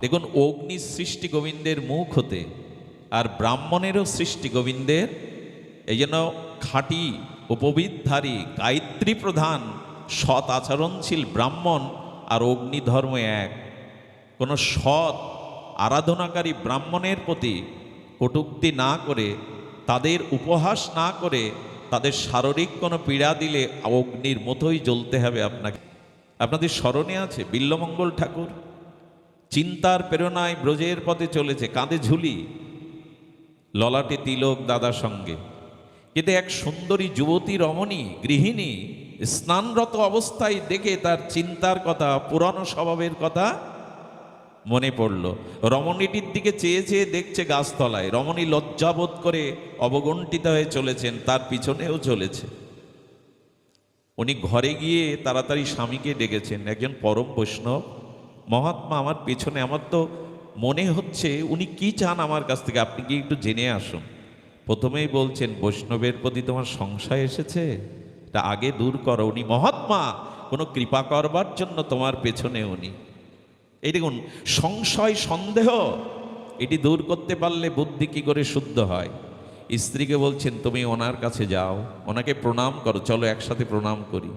দেখুন, অগ্নি সৃষ্টি গোবিন্দের মুখ হতে, আর ব্রাহ্মণেরও সৃষ্টি গোবিন্দের। এই জন্য খাঁটি উপবিদধারী গায়ত্রী প্রধান সৎ আচরণশীল ব্রাহ্মণ আর অগ্নি ধর্ম এক। কোনো সৎ আরাধনাকারী ব্রাহ্মণের প্রতি কটূক্তি না করে, তাদের উপহাস না করে, তাদের শারীরিক কোনো পীড়া দিলে অগ্নির মতোই জ্বলতে হবে আপনাকে। আপনাদের স্মরণে আছে বিল্বমঙ্গল ঠাকুর চিন্তার প্রেরণায় ব্রজের পথে চলেছে, কাঁধে ঝুলি, ললাটে তিলক দাদার সঙ্গে। কিন্তু এক সুন্দরী যুবতী রমণী গৃহিণী স্নানরত অবস্থায় দেখে তার চিন্তার কথা, পুরানো স্বভাবের কথা মনে পড়ল। রমণীটির দিকে চেয়ে চেয়ে দেখছে গাছতলায়। রমণী লজ্জাবোধ করে অবগুণ্ঠিত হয়ে চলেছেন, তার পিছনেও চলেছে। উনি ঘরে গিয়ে তাড়াতাড়ি স্বামীকে ডেকেছেন, একজন পরম বৈষ্ণব মহাত্মা আমার পেছনে, আমার তো মনে হচ্ছে উনি কি চান আমার কাছ থেকে, আপনি কি একটু জেনে আসুন। প্রথমেই বলছেন, বৈষ্ণবের প্রতি তোমার সংশয় এসেছে, এটা আগে দূর করো। উনি মহাত্মা, কোনো কৃপা করবার জন্য তোমার পেছনে উনি। এই দেখুন, সংশয় সন্দেহ এটি দূর করতে পারলে বুদ্ধি কি করে শুদ্ধ হয়। স্ত্রীকে বলছেন, তুমি ওনার কাছে যাও, ওনাকে প্রণাম করো, চলো একসাথে প্রণাম করি।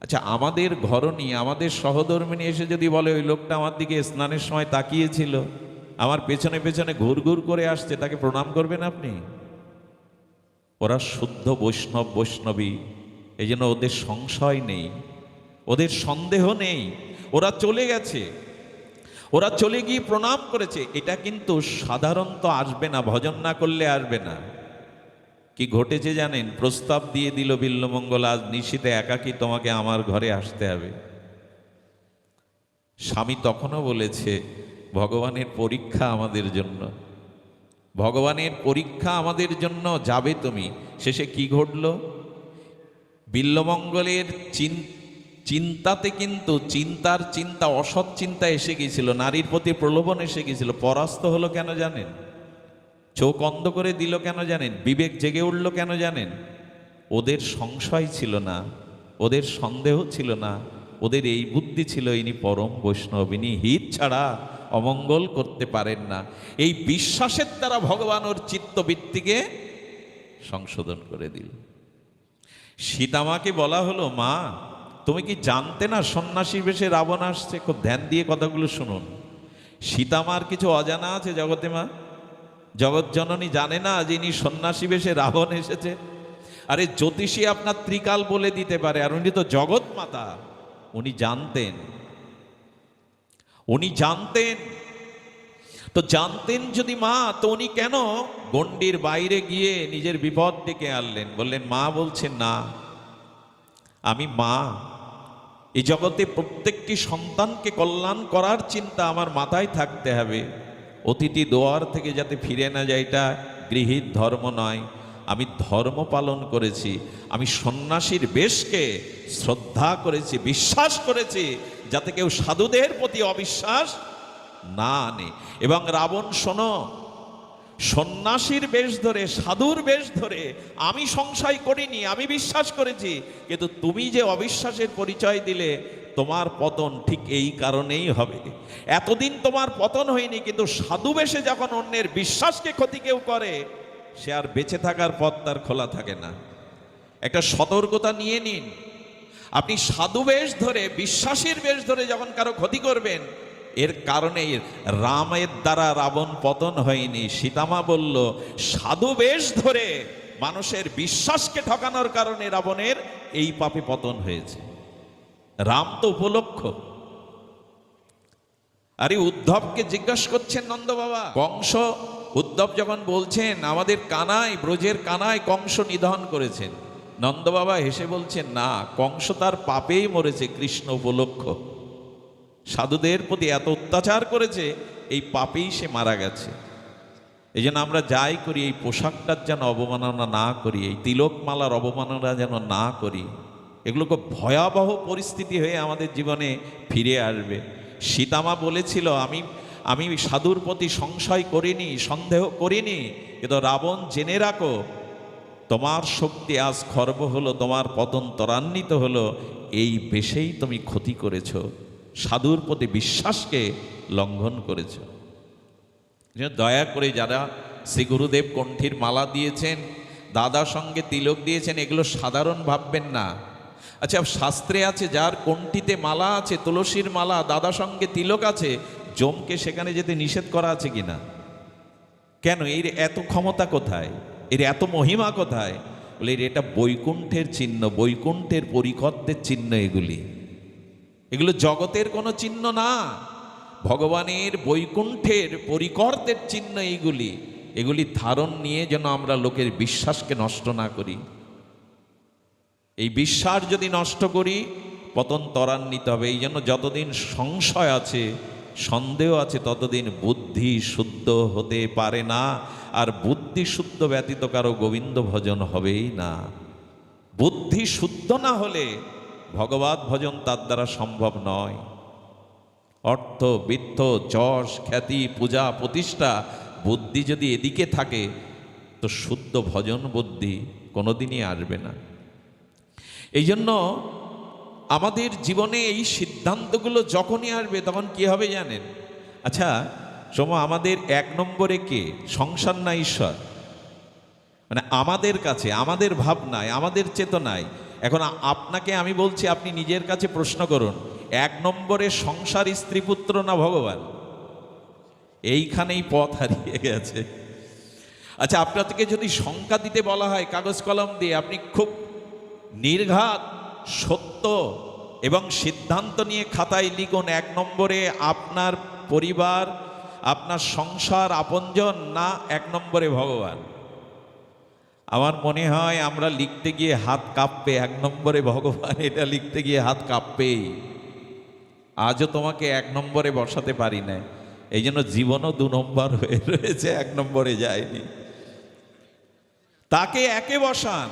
আচ্ছা, আমাদের ঘরণী, আমাদের সহধর্মিণী এসে যদি বলে ওই লোকটা আমার দিকে স্নানের সময় তাকিয়েছিল, আমার পেছনে পেছনে ঘুর ঘুর করে আসছে, তাকে প্রণাম করবেন আপনি? ওরা শুদ্ধ বৈষ্ণব, বৈষ্ণবী, এই জন্য ওদের সংশয় নেই, ওদের সন্দেহ নেই। ওরা চলে গেছে, ওরা চলে গিয়ে প্রণাম করেছে। এটা কিন্তু সাধারণত আসবে না, ভজন না করলে আসবে না। কি ঘটেছে জানেন? প্রস্তাব দিয়ে দিল বিল্বমঙ্গল, আজ নিশীথে একাকী তোমাকে আমার ঘরে আসতে হবে। স্বামী তখনও বলেছে, ভগবানের পরীক্ষা আমাদের জন্য, ভগবানের পরীক্ষা আমাদের জন্য, যাবে তুমি। শেষে কি ঘটল? বিল্বমঙ্গলের চিন্তাতে কিন্তু চিন্তা অসৎ চিন্তা এসে গিয়েছিল, নারীর প্রতি প্রলোভন এসে গিয়েছিল। পরাস্ত হলো কেন জানেন? চোখ অন্ধ করে দিল কেন জানেন? বিবেক জেগে উঠল কেন জানেন? ওদের সংশয় ছিল না, ওদের সন্দেহ ছিল না, ওদের এই বুদ্ধি ছিল, ইনি পরম বৈষ্ণব, ইনি হিত ছাড়া অমঙ্গল করতে পারেন না। এই বিশ্বাসের দ্বারা ভগবান ওর চিত্তবৃত্তিকে সংশোধন করে দিল। সীতামাকে বলা হলো, মা তুমি কি জানতে না সন্ন্যাসী বেশে রাবণ আসছে? খুব ধ্যান দিয়ে কথাগুলো শুনুন। সীতামার কিছু অজানা আছে জগতে? মা জগৎ জননী জানে না যিনি সন্ন্যাসী বেশে রাবণ এসেছে? আরে জ্যোতিষী আপনার ত্রিকাল বলে দিতে পারে, আর উনি তো জগৎ মাতা, উনি জানতেন, উনি জানতেন। তো জানতেন যদি মা, তো উনি কেন গণ্ডির বাইরে গিয়ে নিজের বিপদ ডেকে আনলেন? বললেন, মা বলছেন না, আমি মা, এই জগতে প্রত্যেকটি সন্তানকে কল্যাণ করার চিন্তা আমার মাথায় থাকতে হবে। অতিথি দোয়ার থেকে যাতে ফিরে না যায়, এটা গৃহীত ধর্ম নয়। আমি ধর্ম পালন করেছি, আমি সন্ন্যাসীর বেশকে শ্রদ্ধা করেছি, বিশ্বাস করেছি, যাতে কেউ সাধুদের প্রতি অবিশ্বাস না আনে। এবং রাবণ, শোনো, সন্ন্যাসীর বেশ ধরে, সাধুর বেশ ধরে আমি সংশয় করিনি, আমি বিশ্বাস করেছি, কিন্তু তুমি যে অবিশ্বাসের পরিচয় দিলে, তোমার পতন ঠিক এই কারণেই হবে। এতদিন তোমার পতন হয়নি, কিন্তু সাধু বেশে যখন অন্যের বিশ্বাসকে ক্ষতি কেউ করে, সে আর বেঁচে থাকার পথ তার খোলা থাকে না। একটা সতর্কতা নিয়ে নিন। আপনি সাধু বেশ ধরে, বিশ্বাসীর বেশ ধরে যখন কারো ক্ষতি করবেন, এর কারণে রামের দ্বারা রাবণ পতন হয়নি। সীতামা বলল, সাধু বেশ ধরে মানুষের বিশ্বাসকে ঠকানোর কারণে রাবণের এই পাপে পতন হয়েছে। রাম তো উপলক্ষ। আরে উদ্ধবকে জিজ্ঞাসা করছেন নন্দ বাবা, কংস, উদ্ধব যখন বলছেন আমাদের কানাই, ব্রজের কানাই কংস নিধন করেছেন, নন্দ বাবা হেসে বলছেন, না, কংস তার পাপেই মরেছে, কৃষ্ণ উপলক্ষ। সাধুদের প্রতি এত অত্যাচার করেছে, এই পাপেই সে মারা গেছে। এই জন্য আমরা যাই করি, এই পোশাকটার যেন অবমাননা না করি, এই তিলকমালার অবমাননা যেন না করি। এগুলো খুব ভয়াবহ পরিস্থিতি হয়ে আমাদের জীবনে ফিরে আসবে। সীতামা বলেছিল, আমি সাধুর প্রতি সংশয় করিনি, সন্দেহ করিনি, কিন্তু রাবণ জেনে রাখো, তোমার শক্তি আজ খর্ব হলো, তোমার পতন ত্বরান্বিত হলো, এই বেশেই তুমি ক্ষতি করেছো। সাধুর প্রতি বিশ্বাসকে লঙ্ঘন করেছ। দয়া করে যারা শ্রী গুরুদেব কণ্ঠীর মালা দিয়েছেন, দাদা সঙ্গে তিলক দিয়েছেন, এগুলো সাধারণ ভাববেন না। আচ্ছা, শাস্ত্রে আছে যার কণ্ঠীতে মালা আছে, তুলসীর মালা, দাদা সঙ্গে তিলক আছে, জমকে সেখানে যেতে নিষেধ করা আছে কিনা? কেন? এর এত ক্ষমতা কোথায়? এর এত মহিমা কোথায়? বলে এটা বৈকুণ্ঠের চিহ্ন, বৈকুণ্ঠের পরিকর্তের চিহ্ন। এগুলো জগতের কোনো চিহ্ন না, ভগবানের বৈকুণ্ঠের পরিকর্তের চিহ্ন এইগুলি। এগুলি ধারণ নিয়ে যেন আমরা লোকের বিশ্বাসকে নষ্ট না করি। এই বিশ্বাস যদি নষ্ট করি, পতন ত্বরান্বিত হবে। এই জন্য যতদিন সংশয় আছে, সন্দেহ আছে, ততদিন বুদ্ধি শুদ্ধ হতে পারে না। আর বুদ্ধি শুদ্ধ ব্যতীত কারো গোবিন্দ ভজন হবেই না। বুদ্ধি শুদ্ধ না হলে ভগবত ভজন তার দ্বারা সম্ভব নয়। অর্থ, বিত্ত, যশ, খ্যাতি, পূজা, প্রতিষ্ঠা, বুদ্ধি যদি এদিকে থাকে তো শুদ্ধ ভজন বুদ্ধি কোনোদিনই আসবে না। এই জন্য আমাদের জীবনে এই সিদ্ধান্তগুলো যখনই আসবে তখন কি হবে জানেন? আচ্ছা আমাদের এক নম্বরে কে? সংসার না ঈশ্বর? মানে আমাদের কাছে, আমাদের ভাবনায়, আমাদের চেতনায়। এখন আপনাকে আমি বলছি, আপনি নিজের কাছে প্রশ্ন করুন, এক নম্বরে সংসার, স্ত্রী, পুত্র না ভগবান? এইখানেই পথ হারিয়ে গেছে। আচ্ছা, আপনাকে যদি সংখ্যা দিতে বলা হয় কাগজ কলম দিয়ে, আপনি খুব নির্ঘাত সত্য এবং সিদ্ধান্ত নিয়ে খাতায় লিখুন, এক নম্বরে আপনার পরিবার, আপনার সংসার, আপনজন, না এক নম্বরে ভগবান? আমার মনে হয় আমরা লিখতে গিয়ে হাত কাঁপবে, এক নম্বরে ভগবান এটা লিখতে গিয়ে হাত কাঁপবেই। আজও তোমাকে এক নম্বরে বসাতে পারি না, এই জন্য জীবনও 2 নম্বর হয়ে রয়েছে, এক নম্বরে যায়নি। তাকে একে বসান,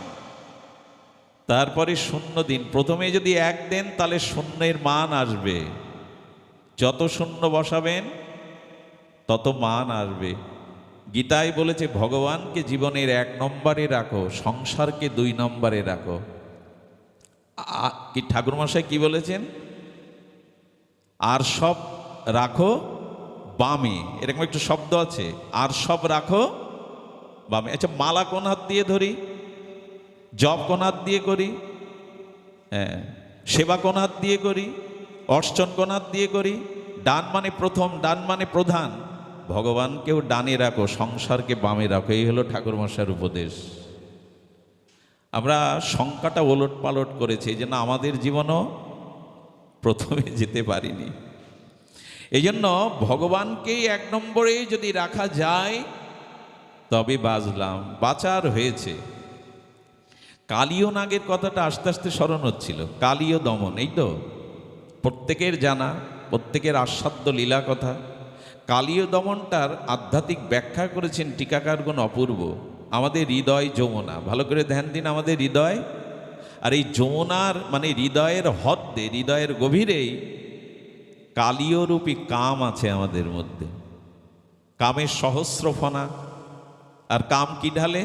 তারপরে শূন্য দিন। প্রথমে যদি 1 দেন তাহলে শূন্যের মান আসবে, যত শূন্য বসাবেন তত মান আসবে। গীতায় বলেছে ভগবানকে জীবনের 1 নম্বরে রাখো, সংসারকে 2 নম্বরে রাখো। কি ঠাকুরমশাই কি বলেছেন? আর সব রাখো বামে, এরকম একটু শব্দ আছে, আর সব রাখো বামে। আচ্ছা, মালা কোন হাত দিয়ে ধরি? জপ কোন হাত দিয়ে করি? হ্যাঁ। সেবা কোন হাত দিয়ে করি? অর্চন কোন হাত দিয়ে করি? ডান মানে প্রথম, ডান মানে প্রধান। ভগবানকেও ডানে রাখো, সংসারকে বামে রাখো, এই হলো ঠাকুরমশাইয়ের উপদেশ। আমরা সংখ্যাটা ওলট পালট করেছি, এই জন্য আমাদের জীবনও প্রথমে যেতে পারিনি। এই জন্য ভগবানকেই 1 নম্বরে যদি রাখা যায় তবে বাঁচলাম, বাঁচার হয়েছে। কালীয় নাগের কথাটা আস্তে আস্তে স্মরণ হচ্ছিল। কালীয় দমন, এই তো প্রত্যেকের জানা, প্রত্যেকের আস্বাদ্য লীলা কথা। কালীয় দমনটার আধ্যাত্মিক ব্যাখ্যা করেছেন টিকাকারগণ অপূর্ব। আমাদের হৃদয় যমুনা, ভালো করে ধ্যান দিন, আমাদের হৃদয়। আর এই যমুনার মানে হৃদয়ের হ্রদে, হৃদয়ের গভীরেই কালীয়রূপী কাম আছে আমাদের মধ্যে। কামের সহস্র ফনা। আর কাম কি ঢালে?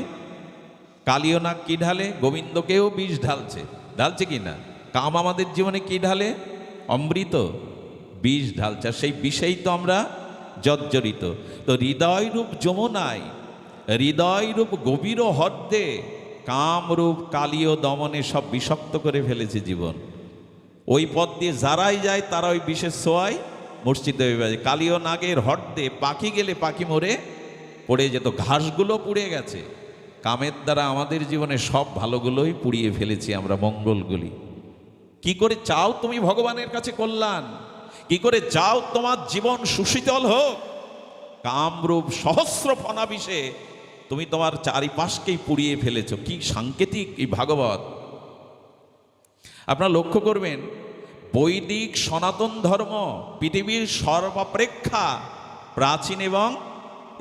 কালীয় নাগ কি ঢালে? গোবিন্দকেও বিষ ঢালছে, ঢালছে কি না? কাম আমাদের জীবনে কি ঢালে? অমৃত, বিষ ঢালছে। আর সেই বিষেই তো আমরা জর্জরিত। তো হৃদয়রূপ যমুনায়, হৃদয়রূপ গভীর হ্রদে কামরূপ কালীয় দমনে সব বিষাক্ত করে ফেলেছে জীবন। ওই পথ দিয়ে যারাই যায় তারা ওই বিষের ছোঁয়ায় মূর্ছিত হয়ে যায়। কালীয় নাগের হ্রদে পাখি গেলে পাখি মরে পড়ে যেত, ঘাসগুলো পুড়ে গেছে। কামের দ্বারা আমাদের জীবনে সব ভালোগুলোই পুড়িয়ে ফেলেছি আমরা, মঙ্গলগুলি। কি করে চাও তুমি ভগবানের কাছে কল্যাণ? কি করে চাও তোমার জীবন সুশীতল হোক? কামরূপ সহস্র ফনা বিষে তুমি তোমার চারিপাশকেই পুড়িয়ে ফেলেছ। কি সাংকেতিক এই ভাগবত! আপনারা লক্ষ্য করবেন, বৈদিক সনাতন ধর্ম পৃথিবীর সর্বাপেক্ষা প্রাচীন, এবং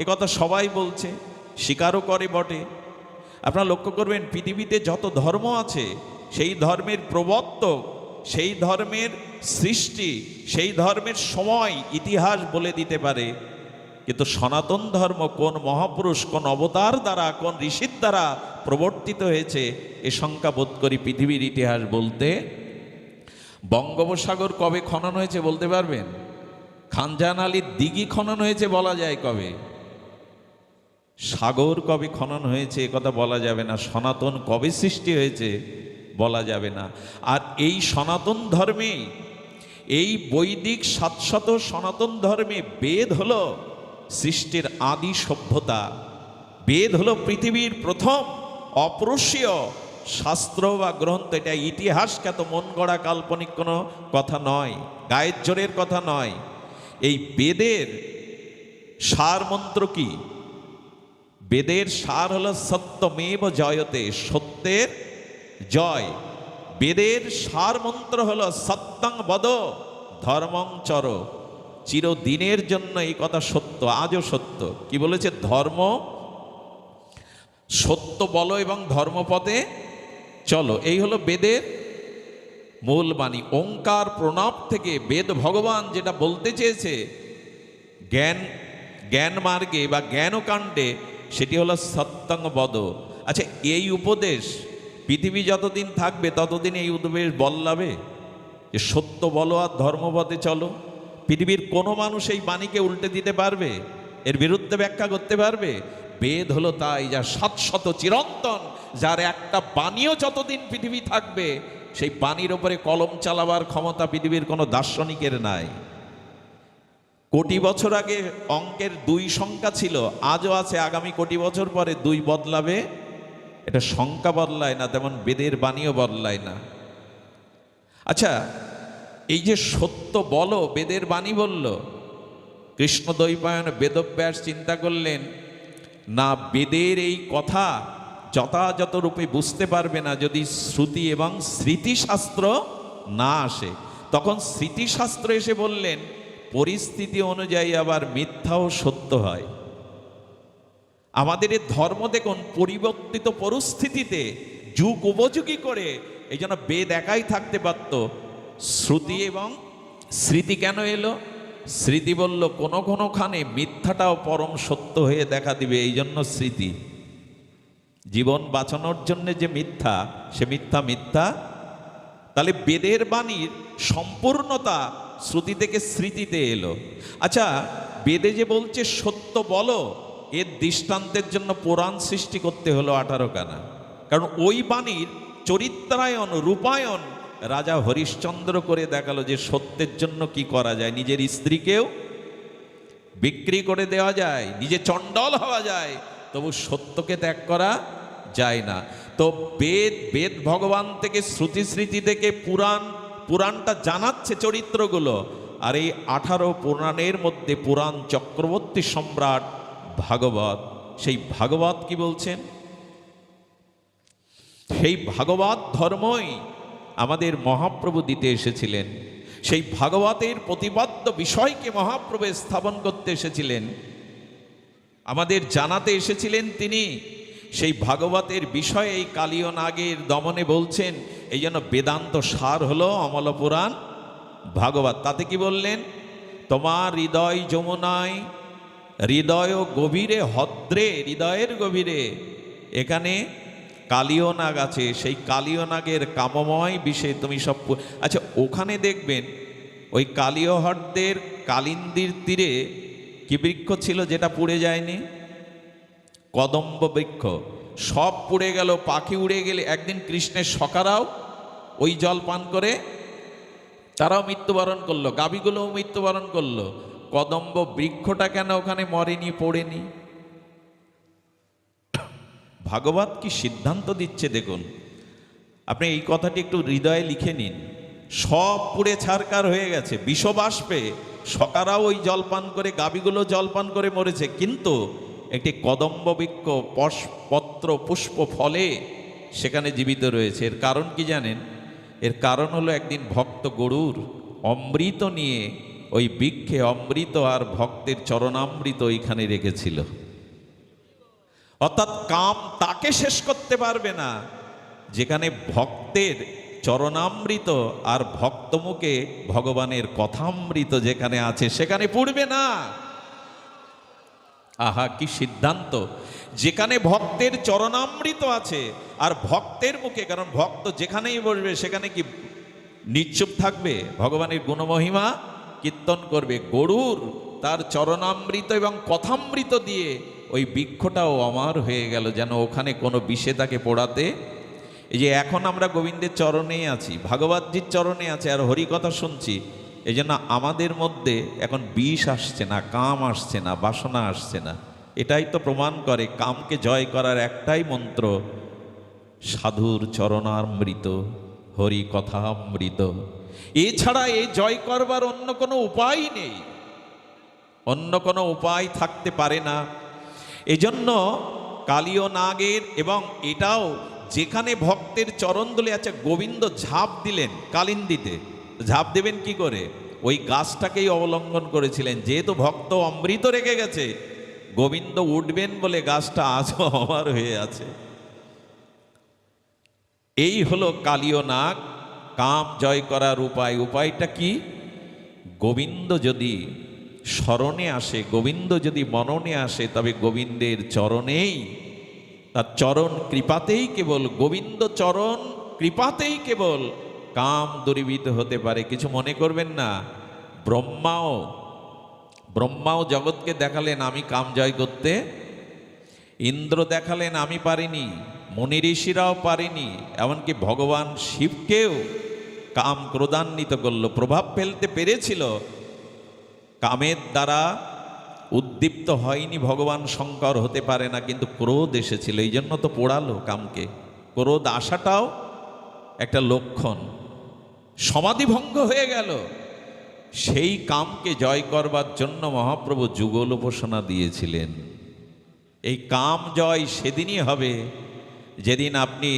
একথা সবাই বলছে, স্বীকারও করে বটে। আপনারা লক্ষ্য করবেন, পৃথিবীতে যত ধর্ম আছে সেই ধর্মের প্রবর্তক, সেই ধর্মের সৃষ্টি, সেই ধর্মের সময় ইতিহাস বলে দিতে পারে। কিন্তু সনাতন ধর্ম কোন মহাপুরুষ, কোন অবতার দ্বারা, কোন ঋষির দ্বারা প্রবর্তিত হয়েছে এ শঙ্কা বোধ করি পৃথিবীর ইতিহাস বলতে বঙ্গোপসাগর কবে খনন হয়েছে বলতে পারবেন? খানজাহান আলীর দিঘি খনন হয়েছে বলা যায় কবে, সাগর কবে খনন হয়েছে এ কথা বলা যাবে না, সনাতন কবে সৃষ্টি হয়েছে বলা যাবে না। আর এই সনাতন ধর্মে, এই বৈদিক 700 সনাতন ধর্মে বেদ হলো সৃষ্টির আদি সভ্যতা। বেদ হলো পৃথিবীর প্রথম অপরূষীয় শাস্ত্র বা গ্রন্থ। এটা ইতিহাস খ্যাত, মন গড়া কাল্পনিক কোনো কথা নয়, গায়ের জোরের কথা নয়। এই বেদের সার মন্ত্র কি? বেদের সার হলো সত্যমেব জয়তে, সত্যের জয়। বেদের সার মন্ত্র হলো সত্যং বদ ধর্মং চর, চিরদিনের জন্য এই কথা সত্য, আজও সত্য। কি বলেছে? ধর্ম সত্য বলো এবং ধর্মপথে চলো, এই হলো বেদের মূল বাণী। ওঙ্কার প্রণব থেকে বেদ ভগবান যেটা বলতে চেয়েছে জ্ঞান মার্গে বা জ্ঞানকাণ্ডে, সেটি হলো সত্যং বদ। আচ্ছা, এই উপদেশ পৃথিবী যতদিন থাকবে ততদিন এই উপদেশ বল্লাবে যে সত্য বলো আর ধর্মপথে চলো? পৃথিবীর কোনো মানুষ এই বাণীকে উল্টে দিতে পারবে? এর বিরুদ্ধে ব্যাখ্যা করতে পারবে? বেদ হলো তাই, যা 700 চিরন্তন, যার একটা বাণীও যতদিন পৃথিবী থাকবে সেই বাণীর ওপরে কলম চালাবার ক্ষমতা পৃথিবীর কোনো দার্শনিকের নাই। কোটি বছর আগে অঙ্কের 2 সংখ্যা ছিল, আজও আছে, আগামী কোটি বছর পরে 2 বদলাবে। এটা সংখ্যা বদলায় না, তেমন বেদের বাণীও বদলায় না। আচ্ছা, এই যে সত্য বলো বেদের বাণী বলল, কৃষ্ণ দ্বৈপায়ন বেদব্যাস চিন্তা করলেন না, বেদের এই কথা যথাযথ রূপে বুঝতে পারবে না যদি শ্রুতি এবং স্মৃতিশাস্ত্র না আসে। তখন স্মৃতিশাস্ত্র এসে বললেন পরিস্থিতি অনুযায়ী আবার মিথ্যাও সত্য হয়। আমাদের এই ধর্ম দেখুন পরিবর্তিত পরিস্থিতিতে যুগ উপযোগী করে, এই জন্য বেদ একাই থাকতে পারত। শ্রুতি এবং স্মৃতি কেন এলো? স্মৃতি বলল কোনো কোনোখানে মিথ্যাটাও পরম সত্য হয়ে দেখা দিবে, এই জন্য স্মৃতি। জীবন বাঁচানোর জন্য যে মিথ্যা, সে মিথ্যা মিথ্যা। তাহলে বেদের বাণীর সম্পূর্ণতা শ্রুতি থেকে স্মৃতিতে এলো। আচ্ছা, বেদে যে বলছে সত্য বলো, এর দৃষ্টান্তের জন্য পুরাণ সৃষ্টি করতে হলো 18 খানা। কারণ ওই বাণীর চরিত্রায়ন রূপায়ণ রাজা হরিশ্চন্দ্র করে দেখালো যে সত্যের জন্য কি করা যায়। নিজের স্ত্রীকেও বিক্রি করে দেওয়া যায়, নিজে চণ্ডাল হওয়া যায়, তবু সত্যকে ত্যাগ করা যায় না। তো বেদ ভগবান থেকে, শ্রুতি স্মৃতি থেকে পুরাণটা জানাচ্ছে চরিত্রগুলো। আর এই 18 পুরাণের মধ্যে পুরাণ চক্রবর্তী সম্রাট ভাগবত, সেই ভাগবত কি বলছেন? সেই ভাগবত ধর্মই আমাদের মহাপ্রভু দিতে এসেছিলেন। সেই ভাগবতের প্রতিপাদ্য বিষয়কে মহাপ্রভু স্থাপন করতে এসেছিলেন, আমাদের জানাতে এসেছিলেন তিনি। সেই ভাগবতের বিষয়ে এই কালীয় নাগের দমনে বলছেন, এই জন্য বেদান্ত সার হলো অমল পুরাণ ভাগবত। তাতে কি বললেন? তোমার হৃদয় যমুনায়, হৃদয় গভীরে হদ্রে, হৃদয়ের গভীরে এখানে কালীয় নাগ আছে, সেই কালীয় নাগের কামময় বিষয়ে তুমি সব। আচ্ছা, ওখানে দেখবেন ওই কালীয় হ্রদের কালিন্দির তীরে কি বৃক্ষ ছিল যেটা পুড়ে যায়নি? কদম্ব বৃক্ষ। সব পুড়ে গেল, পাখি উড়ে গেলে। একদিন কৃষ্ণের সখারাও ওই জল পান করে তারাও মৃত্যুবরণ করলো, গাভীগুলোও মৃত্যুবরণ করলো। কদম্ব বৃক্ষটা কেন ওখানে মরেনি, পড়েনি? ভাগবত কি সিদ্ধান্ত দিচ্ছে দেখুন। আপনি এই কথাটি একটু হৃদয়ে লিখে নিন। সব পুড়ে ছারকার হয়ে গেছে, বিষবাষ্পে সকারাও ওই জলপান করে, গাভীগুলো জলপান করে মরেছে, কিন্তু একটি কদম্ব বৃক্ষ পত্র পুষ্প ফলে সেখানে জীবিত রয়েছে। এর কারণ কি জানেন? এর কারণ হলো একদিন ভক্ত গরুর অমৃত নিয়ে ওই বৃক্ষে অমৃত আর ভক্তের চরণামৃত ওইখানে রেখেছিল। অর্থাৎ কাম তাকে শেষ করতে পারবে না যেখানে ভক্তের চরণামৃত আর ভক্তমুখে ভগবানের কথামৃত যেখানে আছে সেখানে পড়বে না। আহা, কি সিদ্ধান্ত! যেখানে ভক্তের চরণামৃত আছে আর ভক্তের মুখে, কারণ ভক্ত যেখানেই বসবে সেখানে কি নিশ্চুপ থাকবে, ভগবানের গুণমহিমা কীর্তন করবে। গরুর তার চরণামৃত এবং কথামৃত দিয়ে ওই বৃক্ষটাও অমর হয়ে গেল, যেন ওখানে কোনো বিষে তাকে পোড়াতে। এই যে এখন আমরা গোবিন্দের চরণেই আছি, ভাগবতজির চরণে আছে আর হরিকথা শুনছি, এই জন্য আমাদের মধ্যে এখন বিষ আসছে না, কাম আসছে না, বাসনা আসছে না। এটাই তো প্রমাণ করে কামকে জয় করার একটাই মন্ত্র, সাধুর চরণামৃত, হরি কথামৃত। এছাড়া এই জয় করবার অন্য কোনো উপায় নেই, অন্য কোনো উপায় থাকতে পারে না। এজন্য কালীয় নাগের, এবং এটাও যেখানে ভক্তের চরণদুলে আছে, গোবিন্দ ঝাঁপ দিলেন কালিন্দিতে। ঝাঁপ দেবেন কি করে? ওই গাছটাকেই অবলম্বন করেছিলেন, যেহেতু ভক্ত অমৃত রেখে গেছে, গোবিন্দ উঠবেন বলে গাছটা আজও অমর হয়ে আছে। এই হলো কালীয় নাগ, কাম জয় করার উপায়। উপায়টা কি? গোবিন্দ যদি স্মরণে আসে, গোবিন্দ যদি মননে আসে, তবে গোবিন্দের চরণেই, তার চরণ কৃপাতেই কেবল, গোবিন্দ চরণ কৃপাতেই কেবল কাম দূরীভূত হতে পারে। কিছু মনে করবেন না, ব্রহ্মাও জগৎকে দেখালেন আমি কাম জয় করতে, ইন্দ্র দেখালেন আমি পারিনি, মুনি ঋষিরাও পারেনি, এমনকি ভগবান শিবকেও কাম ক্রোধান্বিত করল, প্রভাব ফেলতে পেরেছিল। কামের দ্বারা উদ্দীপ্ত হয়নি ভগবান শঙ্কর, হতে পারে না, কিন্তু ক্রোধ এসেছিল, এই জন্য তো পোড়ালো কামকে। ক্রোধ আসাটাও একটা লক্ষণ, সমাধিভঙ্গ হয়ে গেল। সেই কামকে জয় করবার জন্য মহাপ্রভু যুগল উপাসনা দিয়েছিলেন। এই কাম জয় সেদিনই হবে যেদিন আপনি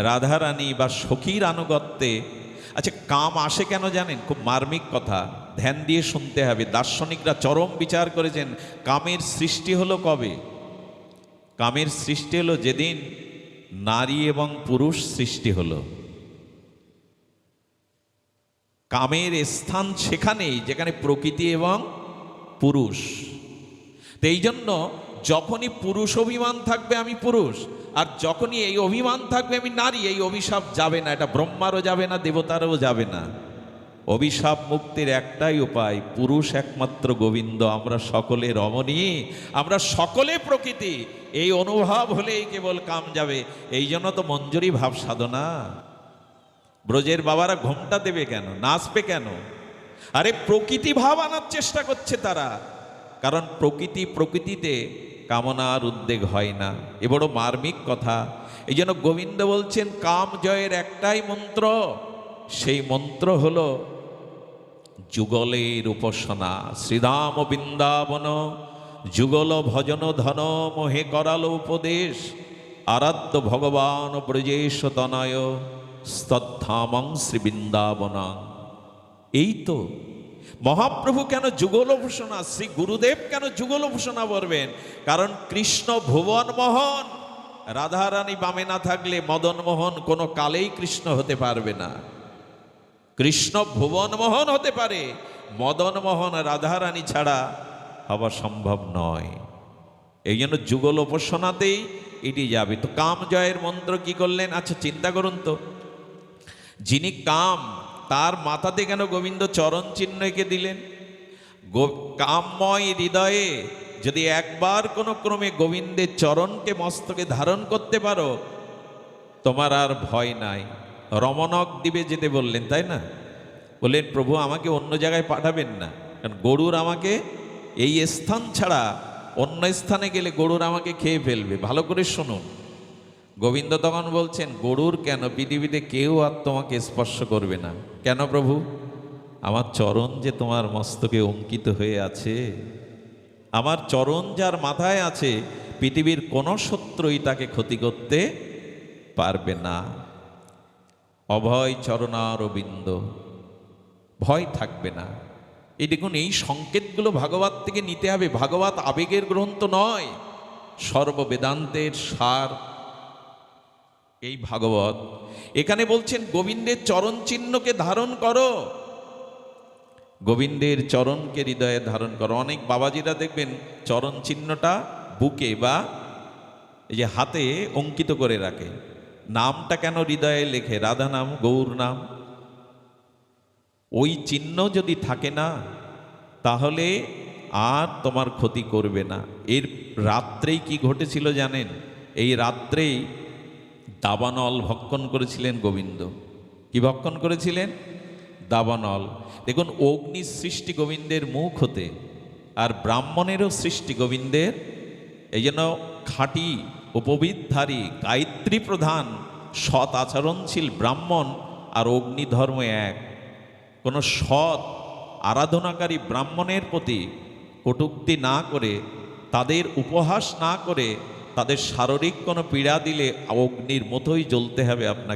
রাধারানী বা সখীর আনুগত্যে। আচ্ছা, কাম আসে কেন জানেন? খুব মার্মিক কথা, ধ্যান দিয়ে শুনতে হবে। দার্শনিকরা চরম বিচার করেছেন, কামের সৃষ্টি হলো কবে? কামের সৃষ্টি হলো যেদিন নারী এবং পুরুষ সৃষ্টি হলো। কামের স্থান সেখানেই যেখানে প্রকৃতি এবং পুরুষ। তো এই জন্য যখনই পুরুষ অভিমান থাকবে আমি পুরুষ, আর যখনই এই অভিমান থাকবে আমি নারী, এই অভিশাপ যাবে না। এটা ব্রহ্মারও যাবে না, দেবতারও যাবে না। অভিশাপ মুক্তির একটাই উপায়, পুরুষ একমাত্র গোবিন্দ, আমরা সকলে রমণী, আমরা সকলে প্রকৃতি। এই অনুভব হলেই কেবল কাম যাবে। এই জন্য তো মঞ্জুরি ভাব সাধনা। ব্রজের বাবারা ঘোমটা দেবে কেন, নাচবে কেন? আরে প্রকৃতি ভাব আনার চেষ্টা করছে তারা, কারণ প্রকৃতিতে কামনার উদ্বেগ হয় না। এ বড় মার্মিক কথা। এই জন্য গোবিন্দ বলছেন কাম জয়ের একটাই মন্ত্র, সেই মন্ত্র হলো যুগলের উপাসনা। শ্রীরাম বৃন্দাবন যুগল ভজন ধন মোহে করালো উপদেশ, আরাধ্য ভগবান ব্রজেশ তনয় স্তদ্ধামং শ্রী বৃন্দাবনা। এই তো মহাপ্রভু কেন যুগল উপাসনা, শ্রী গুরুদেব কেন যুগল উপাসনা করবেন? কারণ কৃষ্ণ ভুবন মোহন, রাধারানী বামে না থাকলে মদন মোহন কোনো কালেই কৃষ্ণ হতে পারবে না। কৃষ্ণ ভুবন মোহন হতে পারে, মদন মোহন রাধারানী ছাড়া হওয়া সম্ভব নয়। এই জন্য যুগল উপাসনাতেই এটি যাবে। তো কাম জয়ের মন্ত্র কি করলেন? আচ্ছা চিন্তা করুন তো, যিনি কাম, তার মাথাতে কেন গোবিন্দ চরণ চিহ্ন এঁকে দিলেন? কামময় হৃদয়ে যদি একবার কোনো ক্রমে গোবিন্দের চরণকে মস্তকে ধারণ করতে পারো, তোমার আর ভয় নাই। রমণক দ্বীপে যেতে বললেন, তাই না? বললেন প্রভু আমাকে অন্য জায়গায় পাঠাবেন না, কারণ গরুর আমাকে এই স্থান ছাড়া অন্য স্থানে গেলে গরুর আমাকে খেয়ে ফেলবে। ভালো করে শুনুন, গোবিন্দ তখন বলছেন গরুর কেন, পৃথিবীতে কেউ আর তোমাকে স্পর্শ করবে না। কেন প্রভু? আমার চরণ যে তোমার মস্তকে অঙ্কিত হয়ে আছে, আমার চরণ যার মাথায় আছে, পৃথিবীর কোনো শত্রুই তাকে ক্ষতি করতে পারবে না। অভয় চরণারবিন্দ, ভয় থাকবে না। এই দেখুন, এই সংকেতগুলো ভাগবত থেকে নিতে হবে। ভাগবত আবেগের গ্রন্থ নয়, সর্ববেদান্তের সার এই ভাগবত। এখানে বলছেন গোবিন্দের চরণ চিহ্নকে ধারণ করো, গোবিন্দের চরণকে হৃদয়ে ধারণ করো। অনেক বাবাজিরা দেখবেন চরণ চিহ্নটা বুকে বা এই যে হাতে অঙ্কিত করে রাখে। নামটা কেন হৃদয়ে লেখে? রাধা নাম, গৌর নাম, ওই চিহ্ন যদি থাকে না, তাহলে আর তোমার ক্ষতি করবে না। এর রাত্রেই কি ঘটেছিল জানেন? এই রাত্রেই দাবানল ভক্ষণ করেছিলেন গোবিন্দ। কি ভক্ষণ করেছিলেন? দাবানল। দেখুন, অগ্নি সৃষ্টি গোবিন্দের মুখ হতে, আর ব্রাহ্মণেরও সৃষ্টি গোবিন্দের। এই জন্য খাঁটি উপবিদধারী গায়ত্রী প্রধান সৎ আচরণশীল ব্রাহ্মণ আর অগ্নিধর্ম এক। কোনো সৎ আরাধনাকারী ব্রাহ্মণের প্রতি কটূক্তি না করে, তাদের উপহাস না করে, তাদের শারীরিক কোনো পীড়া দিলে অগ্নির মতোই জ্বলতে হবে আপনাকে।